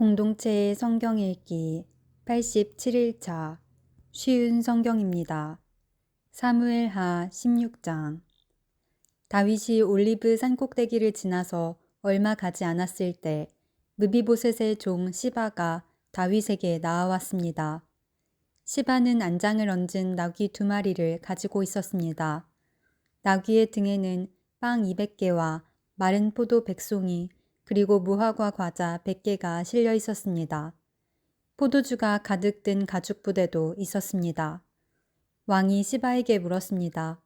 공동체의 성경 읽기 87일차 쉬운 성경입니다. 사무엘하 16장. 다윗이 올리브 산꼭대기를 지나서 얼마 가지 않았을 때 므비보셋의 종 시바가 다윗에게 나아왔습니다. 시바는 안장을 얹은 나귀 2마리를 가지고 있었습니다. 나귀의 등에는 빵 200개와 마른 포도 100송이 그리고 무화과 과자 100개가 실려 있었습니다. 포도주가 가득 든 가죽 부대도 있었습니다. 왕이 시바에게 물었습니다.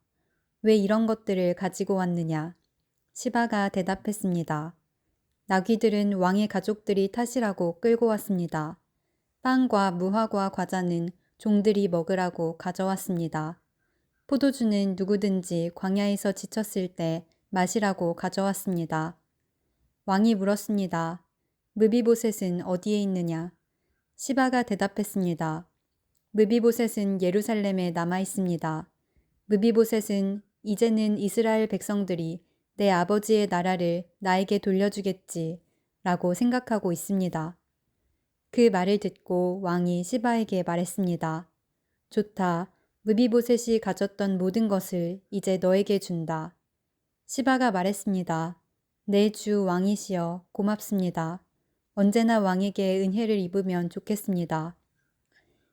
왜 이런 것들을 가지고 왔느냐? 시바가 대답했습니다. 나귀들은 왕의 가족들이 타시라고 끌고 왔습니다. 빵과 무화과 과자는 종들이 먹으라고 가져왔습니다. 포도주는 누구든지 광야에서 지쳤을 때 마시라고 가져왔습니다. 왕이 물었습니다. 므비보셋은 어디에 있느냐? 시바가 대답했습니다. 므비보셋은 예루살렘에 남아 있습니다. 므비보셋은 이제는 이스라엘 백성들이 내 아버지의 나라를 나에게 돌려주겠지 라고 생각하고 있습니다. 그 말을 듣고 왕이 시바에게 말했습니다. 좋다. 므비보셋이 가졌던 모든 것을 이제 너에게 준다. 시바가 말했습니다. 내 주 왕이시여 고맙습니다. 언제나 왕에게 은혜를 입으면 좋겠습니다.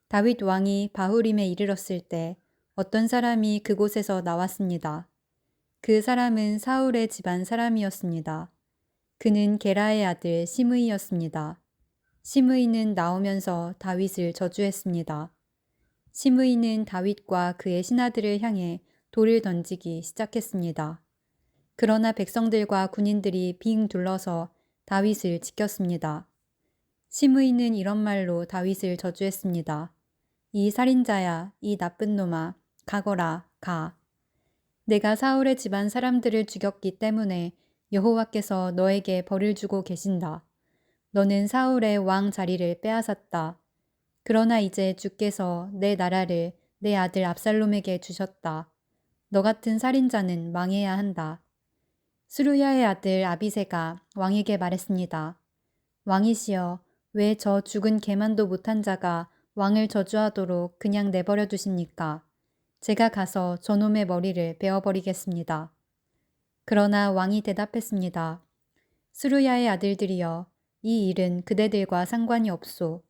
다윗 왕이 바후림에 이르렀을 때 어떤 사람이 그곳에서 나왔습니다. 그 사람은 사울의 집안 사람이었습니다. 그는 게라의 아들 시므이였습니다. 시므이는 나오면서 다윗을 저주했습니다. 시므이는 다윗과 그의 신하들을 향해 돌을 던지기 시작했습니다. 그러나 백성들과 군인들이 빙 둘러서 다윗을 지켰습니다. 시므이는 이런 말로 다윗을 저주했습니다. 이 살인자야, 이 나쁜 놈아, 가거라, 가. 내가 사울의 집안 사람들을 죽였기 때문에 여호와께서 너에게 벌을 주고 계신다. 너는 사울의 왕 자리를 빼앗았다. 그러나 이제 주께서 내 나라를 내 아들 압살롬에게 주셨다. 너 같은 살인자는 망해야 한다. 스루야의 아들 아비새가 왕에게 말했습니다. 왕이시여, 왜 저 죽은 개만도 못한 자가 왕을 저주하도록 그냥 내버려 두십니까? 제가 가서 저놈의 머리를 베어버리겠습니다. 그러나 왕이 대답했습니다. 스루야의 아들들이여, 이 일은 그대들과 상관이 없소.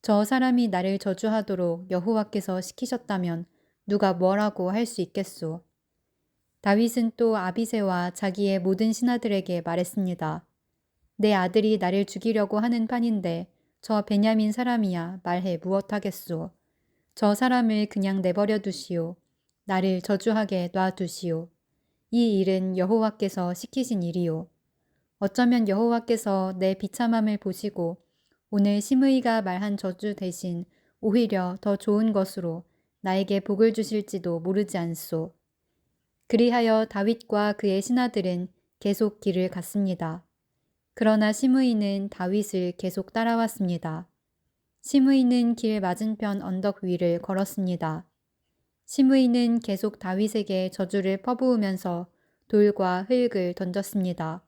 저 사람이 나를 저주하도록 여호와께서 시키셨다면 누가 뭐라고 할 수 있겠소. 다윗은 또 아비새와 자기의 모든 신하들에게 말했습니다. 내 아들이 나를 죽이려고 하는 판인데 저 베냐민 사람이야 말해 무엇하겠소. 저 사람을 그냥 내버려 두시오. 나를 저주하게 놔두시오. 이 일은 여호와께서 시키신 일이오. 어쩌면 여호와께서 내 비참함을 보시고 오늘 시므이가 말한 저주 대신 오히려 더 좋은 것으로 나에게 복을 주실지도 모르지 않소. 그리하여 다윗과 그의 신하들은 계속 길을 갔습니다. 그러나 시므이는 다윗을 계속 따라왔습니다. 시므이는 길 맞은편 언덕 위를 걸었습니다. 시므이는 계속 다윗에게 저주를 퍼부으면서 돌과 흙을 던졌습니다.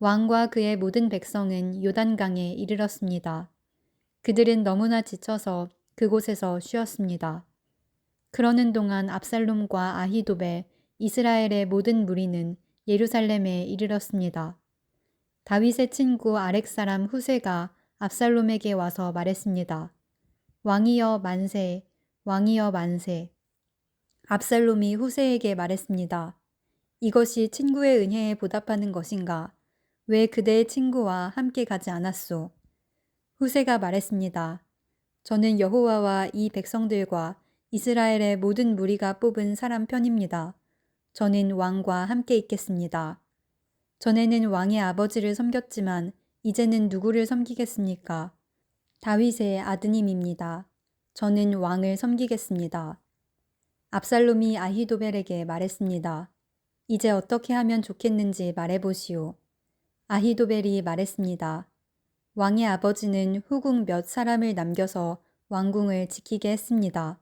왕과 그의 모든 백성은 요단강에 이르렀습니다. 그들은 너무나 지쳐서 그곳에서 쉬었습니다. 그러는 동안 압살롬과 아히도벨, 이스라엘의 모든 무리는 예루살렘에 이르렀습니다. 다윗의 친구 아렉 사람 후세가 압살롬에게 와서 말했습니다. 왕이여 만세, 왕이여 만세. 압살롬이 후세에게 말했습니다. 이것이 친구의 은혜에 보답하는 것인가? 왜 그대의 친구와 함께 가지 않았소? 후세가 말했습니다. 저는 여호와와 이 백성들과 이스라엘의 모든 무리가 뽑은 사람 편입니다. 저는 왕과 함께 있겠습니다. 전에는 왕의 아버지를 섬겼지만 이제는 누구를 섬기겠습니까? 다윗의 아드님입니다. 저는 왕을 섬기겠습니다. 압살롬이 아히도벨에게 말했습니다. 이제 어떻게 하면 좋겠는지 말해보시오. 아히도벨이 말했습니다. 왕의 아버지는 후궁 몇 사람을 남겨서 왕궁을 지키게 했습니다.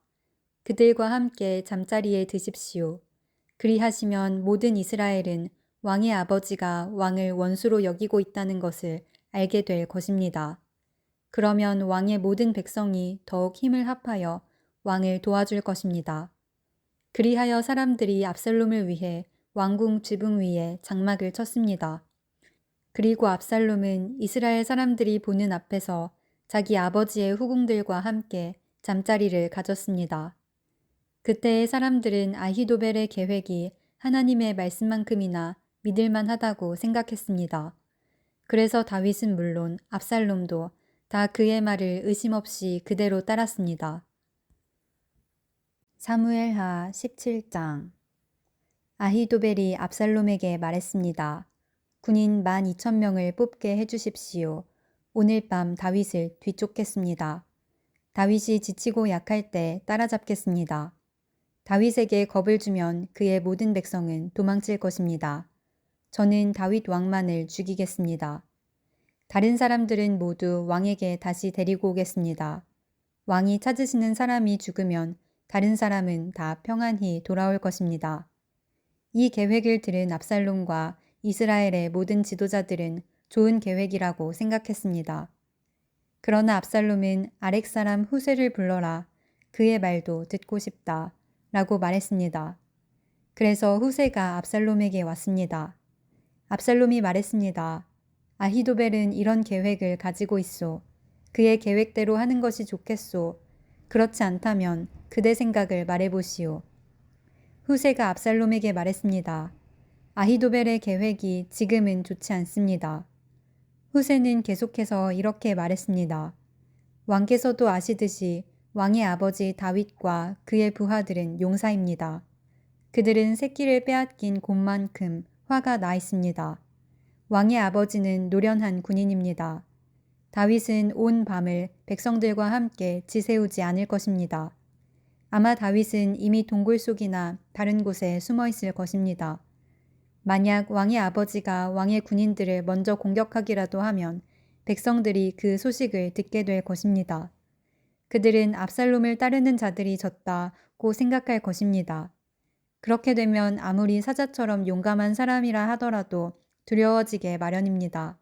그들과 함께 잠자리에 드십시오. 그리하시면 모든 이스라엘은 왕의 아버지가 왕을 원수로 여기고 있다는 것을 알게 될 것입니다. 그러면 왕의 모든 백성이 더욱 힘을 합하여 왕을 도와줄 것입니다. 그리하여 사람들이 압살롬을 위해 왕궁 지붕 위에 장막을 쳤습니다. 그리고 압살롬은 이스라엘 사람들이 보는 앞에서 자기 아버지의 후궁들과 함께 잠자리를 가졌습니다. 그때의 사람들은 아히도벨의 계획이 하나님의 말씀만큼이나 믿을만하다고 생각했습니다. 그래서 다윗은 물론 압살롬도 다 그의 말을 의심 없이 그대로 따랐습니다. 사무엘하 17장. 아히도벨이 압살롬에게 말했습니다. 군인 12,000명을 뽑게 해주십시오. 오늘 밤 다윗을 뒤쫓겠습니다. 다윗이 지치고 약할 때 따라잡겠습니다. 다윗에게 겁을 주면 그의 모든 백성은 도망칠 것입니다. 저는 다윗 왕만을 죽이겠습니다. 다른 사람들은 모두 왕에게 다시 데리고 오겠습니다. 왕이 찾으시는 사람이 죽으면 다른 사람은 다 평안히 돌아올 것입니다. 이 계획을 들은 압살롬과 이스라엘의 모든 지도자들은 좋은 계획이라고 생각했습니다. 그러나 압살롬은 아렉 사람 후세를 불러라. 그의 말도 듣고 싶다. 라고 말했습니다. 그래서 후세가 압살롬에게 왔습니다. 압살롬이 말했습니다. 아히도벨은 이런 계획을 가지고 있소. 그의 계획대로 하는 것이 좋겠소. 그렇지 않다면 그대 생각을 말해보시오. 후세가 압살롬에게 말했습니다. 아히도벨의 계획이 지금은 좋지 않습니다. 후세는 계속해서 이렇게 말했습니다. 왕께서도 아시듯이 왕의 아버지 다윗과 그의 부하들은 용사입니다. 그들은 새끼를 빼앗긴 곰만큼 화가 나 있습니다. 왕의 아버지는 노련한 군인입니다. 다윗은 온 밤을 백성들과 함께 지새우지 않을 것입니다. 아마 다윗은 이미 동굴 속이나 다른 곳에 숨어 있을 것입니다. 만약 왕의 아버지가 왕의 군인들을 먼저 공격하기라도 하면 백성들이 그 소식을 듣게 될 것입니다. 그들은 압살롬을 따르는 자들이 졌다고 생각할 것입니다. 그렇게 되면 아무리 사자처럼 용감한 사람이라 하더라도 두려워지게 마련입니다.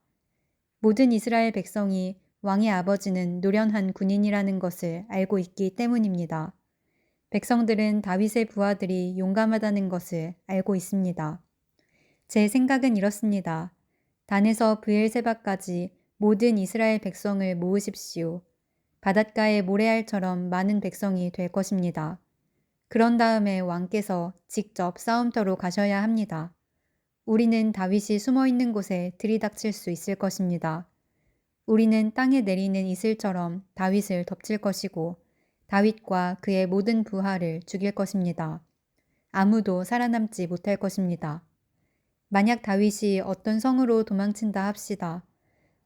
모든 이스라엘 백성이 왕의 아버지는 노련한 군인이라는 것을 알고 있기 때문입니다. 백성들은 다윗의 부하들이 용감하다는 것을 알고 있습니다. 제 생각은 이렇습니다. 단에서 브엘세바까지 모든 이스라엘 백성을 모으십시오. 바닷가의 모래알처럼 많은 백성이 될 것입니다. 그런 다음에 왕께서 직접 싸움터로 가셔야 합니다. 우리는 다윗이 숨어 있는 곳에 들이닥칠 수 있을 것입니다. 우리는 땅에 내리는 이슬처럼 다윗을 덮칠 것이고 다윗과 그의 모든 부하를 죽일 것입니다. 아무도 살아남지 못할 것입니다. 만약 다윗이 어떤 성으로 도망친다 합시다.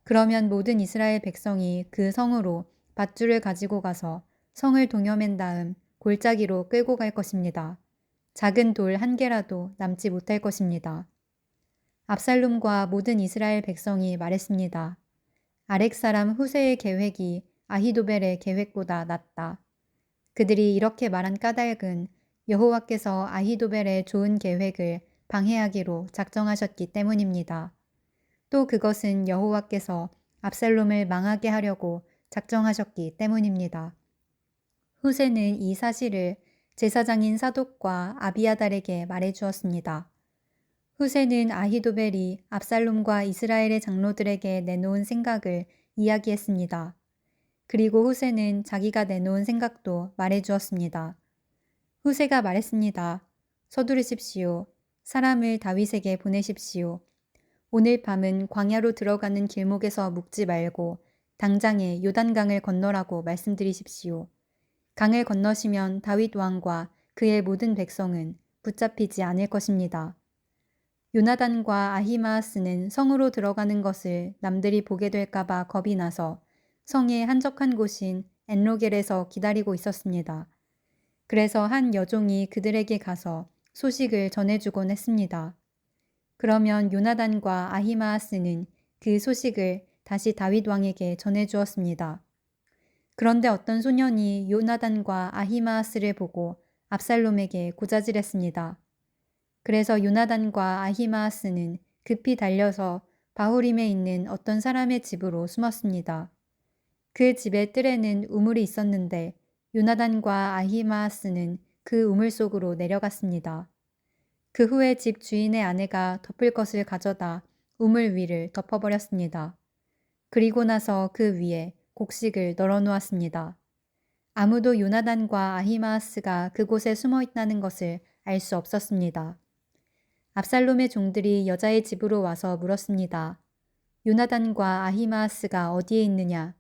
그러면 모든 이스라엘 백성이 그 성으로 밧줄을 가지고 가서 성을 동여맨 다음 골짜기로 끌고 갈 것입니다. 작은 돌 한 개라도 남지 못할 것입니다. 압살롬과 모든 이스라엘 백성이 말했습니다. 아렉 사람 후세의 계획이 아히도벨의 계획보다 낫다. 그들이 이렇게 말한 까닭은 여호와께서 아히도벨의 좋은 계획을 방해하기로 작정하셨기 때문입니다. 또 그것은 여호와께서 압살롬을 망하게 하려고 작정하셨기 때문입니다. 후세는 이 사실을 제사장인 사독과 아비아달에게 말해주었습니다. 후세는 아히도벨이 압살롬과 이스라엘의 장로들에게 내놓은 생각을 이야기했습니다. 그리고 후세는 자기가 내놓은 생각도 말해주었습니다. 후세가 말했습니다. 서두르십시오. 사람을 다윗에게 보내십시오. 오늘 밤은 광야로 들어가는 길목에서 묵지 말고 당장에 요단강을 건너라고 말씀드리십시오. 강을 건너시면 다윗 왕과 그의 모든 백성은 붙잡히지 않을 것입니다. 요나단과 아히마아스는 성으로 들어가는 것을 남들이 보게 될까봐 겁이 나서 성의 한적한 곳인 엔로겔에서 기다리고 있었습니다. 그래서 한 여종이 그들에게 가서 소식을 전해주곤 했습니다. 그러면 요나단과 아히마아스는 그 소식을 다시 다윗 왕에게 전해주었습니다. 그런데 어떤 소년이 요나단과 아히마아스를 보고 압살롬에게 고자질했습니다. 그래서 요나단과 아히마아스는 급히 달려서 바후림에 있는 어떤 사람의 집으로 숨었습니다. 그 집의 뜰에는 우물이 있었는데 요나단과 아히마아스는 그 우물 속으로 내려갔습니다. 그 후에 집 주인의 아내가 덮을 것을 가져다 우물 위를 덮어버렸습니다. 그리고 나서 그 위에 곡식을 널어 놓았습니다. 아무도 요나단과 아히마아스가 그곳에 숨어 있다는 것을 알 수 없었습니다. 압살롬의 종들이 여자의 집으로 와서 물었습니다. 요나단과 아히마아스가 어디에 있느냐?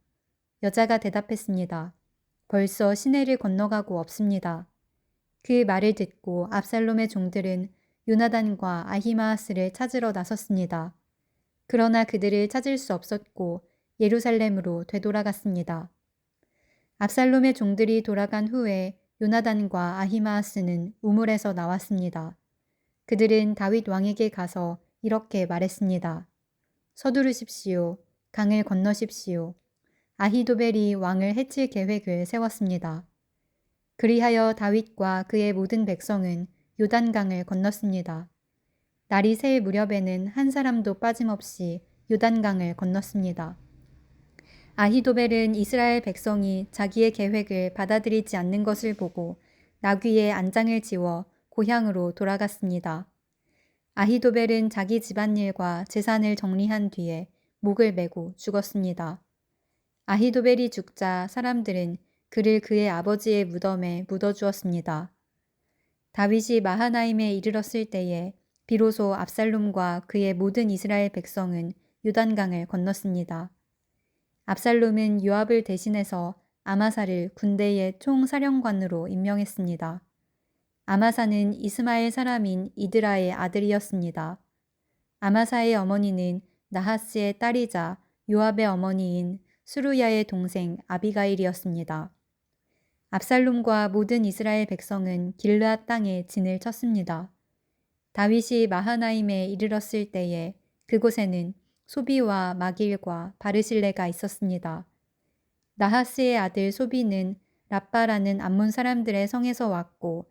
여자가 대답했습니다. 벌써 시내를 건너가고 없습니다. 그 말을 듣고 압살롬의 종들은 요나단과 아히마아스를 찾으러 나섰습니다. 그러나 그들을 찾을 수 없었고 예루살렘으로 되돌아갔습니다. 압살롬의 종들이 돌아간 후에 요나단과 아히마아스는 우물에서 나왔습니다. 그들은 다윗 왕에게 가서 이렇게 말했습니다. 서두르십시오. 강을 건너십시오. 아히도벨이 왕을 해칠 계획을 세웠습니다. 그리하여 다윗과 그의 모든 백성은 요단강을 건넜습니다. 날이 새 무렵에는 한 사람도 빠짐없이 요단강을 건넜습니다. 아히도벨은 이스라엘 백성이 자기의 계획을 받아들이지 않는 것을 보고 나귀에 안장을 지워 고향으로 돌아갔습니다. 아히도벨은 자기 집안일과 재산을 정리한 뒤에 목을 메고 죽었습니다. 아히도벨이 죽자 사람들은 그를 그의 아버지의 무덤에 묻어주었습니다. 다윗이 마하나임에 이르렀을 때에 비로소 압살롬과 그의 모든 이스라엘 백성은 요단강을 건넜습니다. 압살롬은 요압을 대신해서 아마사를 군대의 총사령관으로 임명했습니다. 아마사는 이스마엘 사람인 이드라의 아들이었습니다. 아마사의 어머니는 나하스의 딸이자 요압의 어머니인 수루야의 동생 아비가일이었습니다. 압살롬과 모든 이스라엘 백성은 길르앗 땅에 진을 쳤습니다. 다윗이 마하나임에 이르렀을 때에 그곳에는 소비와 마길과 바르실레가 있었습니다. 나하스의 아들 소비는 라빠라는 암몬 사람들의 성에서 왔고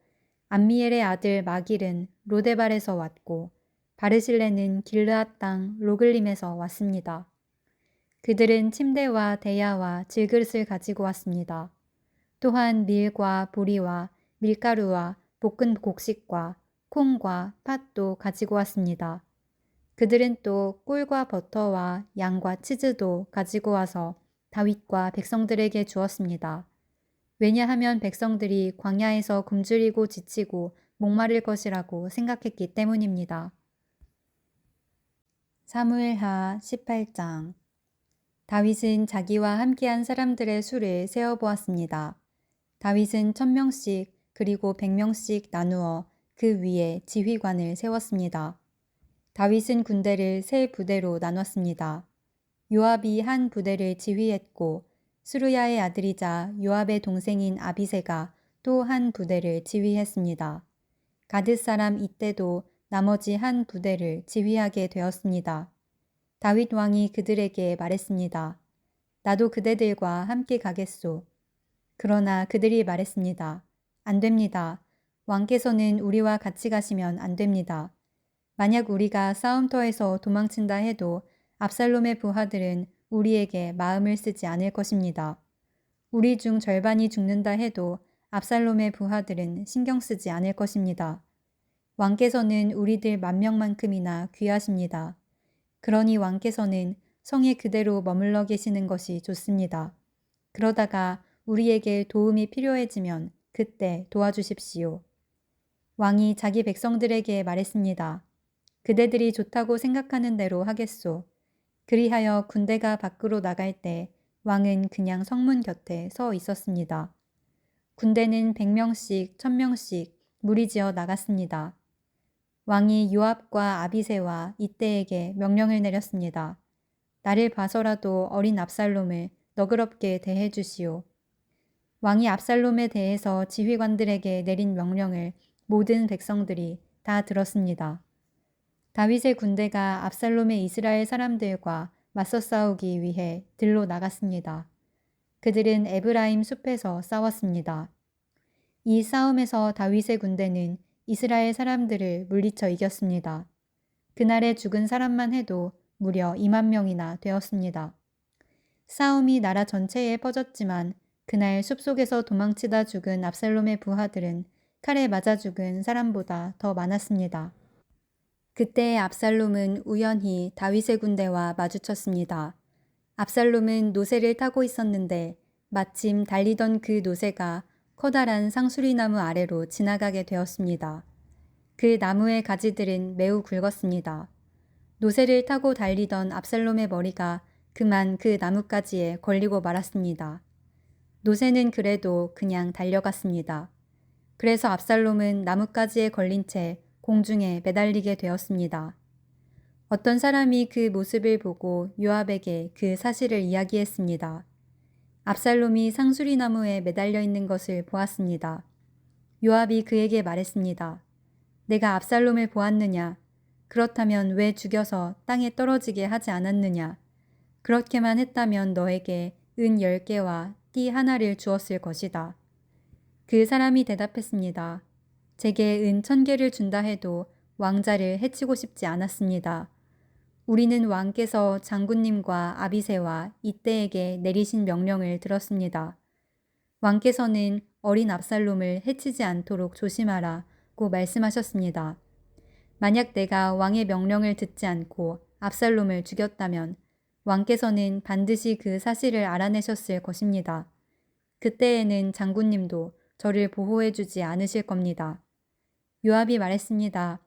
암미엘의 아들 마길은 로데발에서 왔고 바르실레는 길르앗 땅 로글림에서 왔습니다. 그들은 침대와 대야와 질그릇을 가지고 왔습니다. 또한 밀과 보리와 밀가루와 볶은 곡식과 콩과 팥도 가지고 왔습니다. 그들은 또 꿀과 버터와 양과 치즈도 가지고 와서 다윗과 백성들에게 주었습니다. 왜냐하면 백성들이 광야에서 굶주리고 지치고 목마를 것이라고 생각했기 때문입니다. 사무엘하 18장. 다윗은 자기와 함께한 사람들의 수를 세어보았습니다. 다윗은 1000명씩 그리고 100명씩 나누어 그 위에 지휘관을 세웠습니다. 다윗은 군대를 세 부대로 나눴습니다. 요압이 한 부대를 지휘했고 스루야의 아들이자 요압의 동생인 아비새가 또 한 부대를 지휘했습니다. 가드 사람 이때도 나머지 한 부대를 지휘하게 되었습니다. 다윗 왕이 그들에게 말했습니다. 나도 그대들과 함께 가겠소. 그러나 그들이 말했습니다. 안 됩니다. 왕께서는 우리와 같이 가시면 안 됩니다. 만약 우리가 싸움터에서 도망친다 해도 압살롬의 부하들은 우리에게 마음을 쓰지 않을 것입니다. 우리 중 절반이 죽는다 해도 압살롬의 부하들은 신경 쓰지 않을 것입니다. 왕께서는 우리들 10,000명만큼이나 귀하십니다. 그러니 왕께서는 성에 그대로 머물러 계시는 것이 좋습니다. 그러다가 우리에게 도움이 필요해지면 그때 도와주십시오. 왕이 자기 백성들에게 말했습니다. 그대들이 좋다고 생각하는 대로 하겠소. 그리하여 군대가 밖으로 나갈 때 왕은 그냥 성문 곁에 서 있었습니다. 군대는 100명씩 1000명씩 무리지어 나갔습니다. 왕이 요압과 아비새와 이때에게 명령을 내렸습니다. 나를 봐서라도 어린 압살롬을 너그럽게 대해 주시오. 왕이 압살롬에 대해서 지휘관들에게 내린 명령을 모든 백성들이 다 들었습니다. 다윗의 군대가 압살롬의 이스라엘 사람들과 맞서 싸우기 위해 들로 나갔습니다. 그들은 에브라임 숲에서 싸웠습니다. 이 싸움에서 다윗의 군대는 이스라엘 사람들을 물리쳐 이겼습니다. 그날에 죽은 사람만 해도 무려 2만 명이나 되었습니다. 싸움이 나라 전체에 퍼졌지만 그날 숲속에서 도망치다 죽은 압살롬의 부하들은 칼에 맞아 죽은 사람보다 더 많았습니다. 그때 압살롬은 우연히 다윗의 군대와 마주쳤습니다. 압살롬은 노새를 타고 있었는데 마침 달리던 그 노새가 커다란 상수리나무 아래로 지나가게 되었습니다. 그 나무의 가지들은 매우 굵었습니다. 노새를 타고 달리던 압살롬의 머리가 그만 그 나뭇가지에 걸리고 말았습니다. 노새는 그래도 그냥 달려갔습니다. 그래서 압살롬은 나뭇가지에 걸린 채 공중에 매달리게 되었습니다. 어떤 사람이 그 모습을 보고 요압에게 그 사실을 이야기했습니다. 압살롬이 상수리나무에 매달려 있는 것을 보았습니다. 요압이 그에게 말했습니다. 내가 압살롬을 보았느냐? 그렇다면 왜 죽여서 땅에 떨어지게 하지 않았느냐? 그렇게만 했다면 너에게 은 10개와 띠 하나를 주었을 것이다. 그 사람이 대답했습니다. 제게 은 1000개를 준다 해도 왕자를 해치고 싶지 않았습니다. 우리는 왕께서 장군님과 아비새와 이때에게 내리신 명령을 들었습니다. 왕께서는 어린 압살롬을 해치지 않도록 조심하라고 말씀하셨습니다. 만약 내가 왕의 명령을 듣지 않고 압살롬을 죽였다면 왕께서는 반드시 그 사실을 알아내셨을 것입니다. 그때에는 장군님도 저를 보호해 주지 않으실 겁니다. 요압이 말했습니다.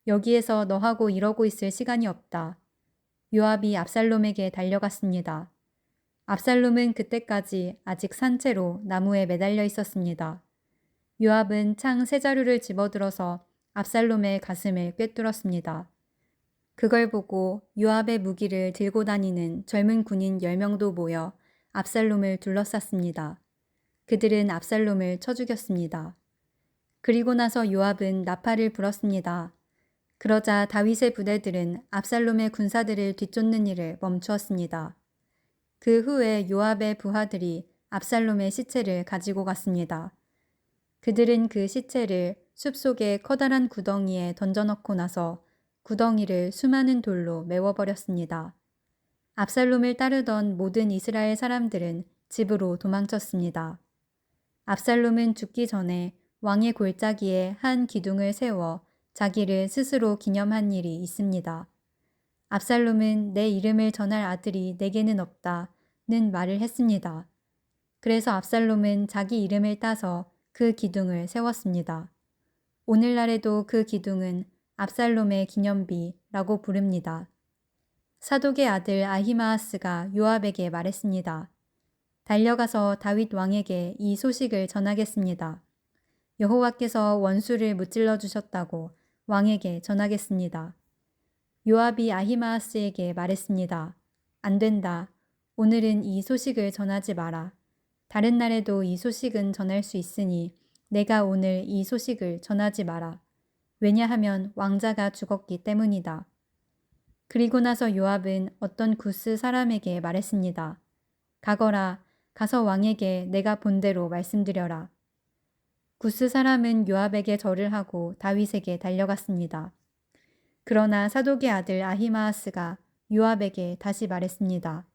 여기에서 너하고 이러고 있을 시간이 없다. 요압이 압살롬에게 달려갔습니다. 압살롬은 그때까지 아직 산채로 나무에 매달려 있었습니다. 요압은 창 세 자루를 집어들어서 압살롬의 가슴을 꿰뚫었습니다. 그걸 보고 요압의 무기를 들고 다니는 젊은 군인 10명도 모여 압살롬을 둘러쌌습니다. 그들은 압살롬을 쳐 죽였습니다. 그리고 나서 요압은 나팔을 불었습니다. 그러자 다윗의 부대들은 압살롬의 군사들을 뒤쫓는 일을 멈추었습니다. 그 후에 요압의 부하들이 압살롬의 시체를 가지고 갔습니다. 그들은 그 시체를 숲속의 커다란 구덩이에 던져넣고 나서 구덩이를 수많은 돌로 메워버렸습니다. 압살롬을 따르던 모든 이스라엘 사람들은 집으로 도망쳤습니다. 압살롬은 죽기 전에 왕의 골짜기에 한 기둥을 세워 자기를 스스로 기념한 일이 있습니다. 압살롬은 내 이름을 전할 아들이 내게는 없다는 말을 했습니다. 그래서 압살롬은 자기 이름을 따서 그 기둥을 세웠습니다. 오늘날에도 그 기둥은 압살롬의 기념비라고 부릅니다. 사독의 아들 아히마아스가 요압에게 말했습니다. 달려가서 다윗 왕에게 이 소식을 전하겠습니다. 여호와께서 원수를 무찔러 주셨다고 왕에게 전하겠습니다. 요압이 아히마아스에게 말했습니다. 안 된다. 오늘은 이 소식을 전하지 마라. 다른 날에도 이 소식은 전할 수 있으니 내가 오늘 이 소식을 전하지 마라. 왜냐하면 왕자가 죽었기 때문이다. 그리고 나서 요압은 어떤 구스 사람에게 말했습니다. 가거라. 가서 왕에게 내가 본 대로 말씀드려라. 구스 사람은 요압에게 절을 하고 다윗에게 달려갔습니다. 그러나 사독의 아들 아히마아스가 요압에게 다시 말했습니다.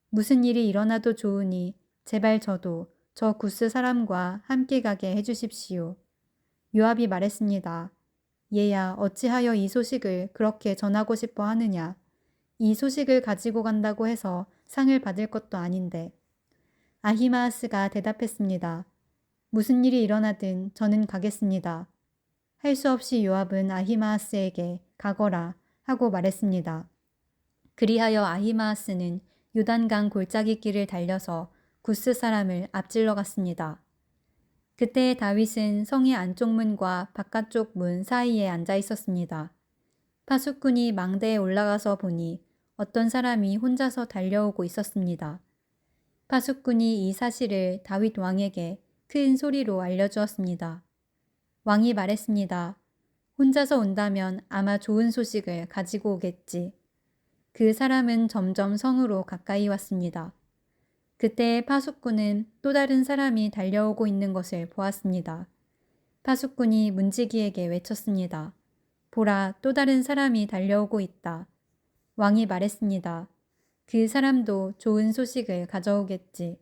무슨 일이 일어나도 좋으니 제발 저도 저 구스 사람과 함께 가게 해주십시오. 요압이 말했습니다. 얘야 어찌하여 이 소식을 그렇게 전하고 싶어 하느냐. 이 소식을 가지고 간다고 해서 상을 받을 것도 아닌데. 아히마아스가 대답했습니다. 무슨 일이 일어나든 저는 가겠습니다. 할 수 없이 요압은 아히마아스에게 가거라 하고 말했습니다. 그리하여 아히마아스는 요단강 골짜기 길을 달려서 구스 사람을 앞질러 갔습니다. 그때 다윗은 성의 안쪽 문과 바깥쪽 문 사이에 앉아 있었습니다. 파수꾼이 망대에 올라가서 보니 어떤 사람이 혼자서 달려오고 있었습니다. 파수꾼이 이 사실을 다윗 왕에게 큰 소리로 알려주었습니다. 왕이 말했습니다. 혼자서 온다면 아마 좋은 소식을 가지고 오겠지. 그 사람은 점점 성으로 가까이 왔습니다. 그때 파수꾼은 또 다른 사람이 달려오고 있는 것을 보았습니다. 파수꾼이 문지기에게 외쳤습니다. 보라, 또 다른 사람이 달려오고 있다. 왕이 말했습니다. 그 사람도 좋은 소식을 가져오겠지.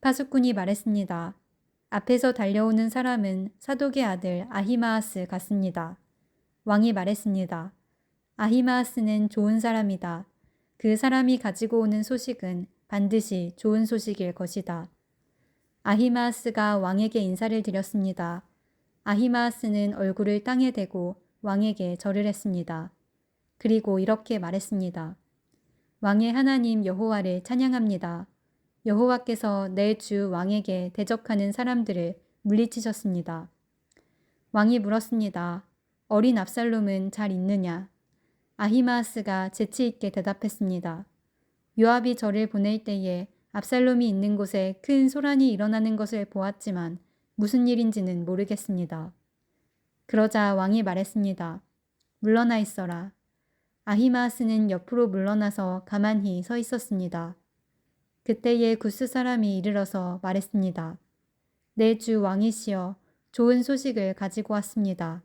파수꾼이 말했습니다. 앞에서 달려오는 사람은 사독의 아들 아히마아스 같습니다. 왕이 말했습니다. 아히마아스는 좋은 사람이다. 그 사람이 가지고 오는 소식은 반드시 좋은 소식일 것이다. 아히마아스가 왕에게 인사를 드렸습니다. 아히마아스는 얼굴을 땅에 대고 왕에게 절을 했습니다. 그리고 이렇게 말했습니다. 왕의 하나님 여호와를 찬양합니다. 여호와께서 내 주 왕에게 대적하는 사람들을 물리치셨습니다. 왕이 물었습니다. 어린 압살롬은 잘 있느냐? 아히마아스가 재치 있게 대답했습니다. 요압이 저를 보낼 때에 압살롬이 있는 곳에 큰 소란이 일어나는 것을 보았지만 무슨 일인지는 모르겠습니다. 그러자 왕이 말했습니다. 물러나 있어라. 아히마아스는 옆으로 물러나서 가만히 서 있었습니다. 그때에 구스 사람이 이르러서 말했습니다. 내 주 왕이시여 좋은 소식을 가지고 왔습니다.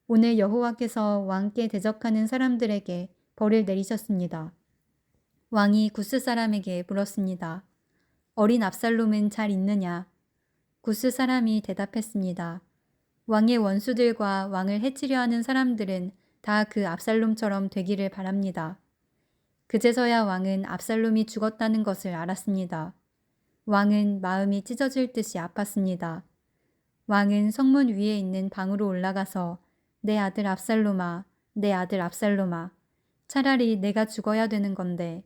오늘 여호와께서 왕께 대적하는 사람들에게 벌을 내리셨습니다. 왕이 구스 사람에게 물었습니다. 어린 압살롬은 잘 있느냐? 구스 사람이 대답했습니다. 왕의 원수들과 왕을 해치려 하는 사람들은 다 그 압살롬처럼 되기를 바랍니다. 그제서야 왕은 압살롬이 죽었다는 것을 알았습니다. 왕은 마음이 찢어질 듯이 아팠습니다. 왕은 성문 위에 있는 방으로 올라가서 내 아들 압살롬아, 내 아들 압살롬아, 차라리 내가 죽어야 되는 건데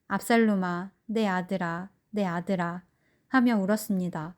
압살롬아, 내 아들아, 내 아들아 하며 울었습니다.